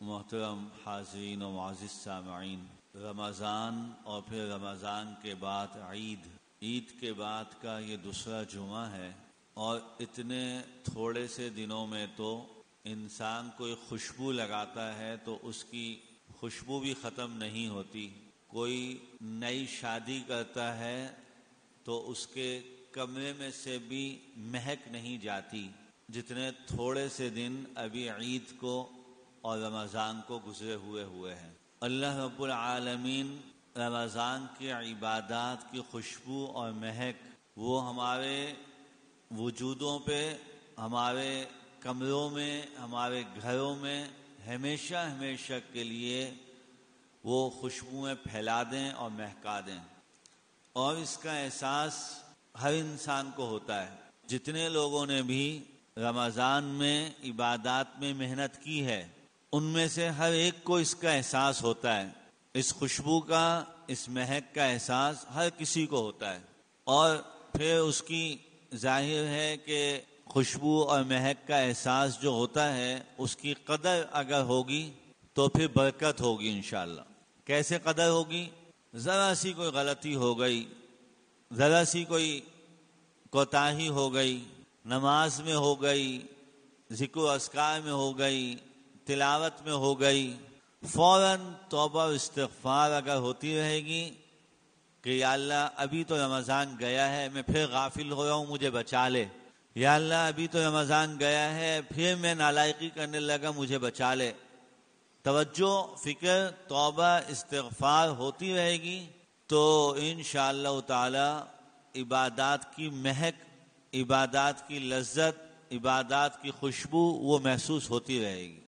محترم حاضرین و معزز سامعین، رمضان اور پھر رمضان کے بعد عید کے بعد کا یہ دوسرا جمعہ ہے، اور اتنے تھوڑے سے دنوں میں تو انسان کوئی خوشبو لگاتا ہے تو اس کی خوشبو بھی ختم نہیں ہوتی۔ کوئی نئی شادی کرتا ہے تو اس کے کمرے میں سے بھی مہک نہیں جاتی۔ جتنے تھوڑے سے دن ابھی عید کو اور رمضان کو گزرے ہوئے ہیں، اللہ رب العالمین رمضان کی عبادات کی خوشبو اور مہک وہ ہمارے وجودوں پہ، ہمارے کمروں میں، ہمارے گھروں میں ہمیشہ کے لیے وہ خوشبوئیں پھیلا دیں اور مہکا دیں، اور اس کا احساس ہر انسان کو ہوتا ہے۔ جتنے لوگوں نے بھی رمضان میں عبادات میں محنت کی ہے، ان میں سے ہر ایک کو اس کا احساس ہوتا ہے۔ اس خوشبو کا، اس مہک کا احساس ہر کسی کو ہوتا ہے، اور پھر اس کی ظاہر ہے کہ خوشبو اور مہک کا احساس جو ہوتا ہے، اس کی قدر اگر ہوگی تو پھر برکت ہوگی انشاءاللہ۔ کیسے قدر ہوگی؟ ذرا سی کوئی غلطی ہو گئی، ذرا سی کوئی کوتاہی ہو گئی، نماز میں ہو گئی، ذکر و اذکار میں ہو گئی، تلاوت میں ہو گئی، فوراً توبہ و استغفار اگر ہوتی رہے گی کہ یا اللہ ابھی تو رمضان گیا ہے، میں پھر غافل ہو رہا ہوں، مجھے بچا لے۔ یا اللہ ابھی تو رمضان گیا ہے، پھر میں نالائقی کرنے لگا، مجھے بچا لے۔ توجہ، فکر، توبہ، استغفار ہوتی رہے گی تو انشاءاللہ تعالی عبادات کی مہک، عبادات کی لذت، عبادات کی خوشبو وہ محسوس ہوتی رہے گی۔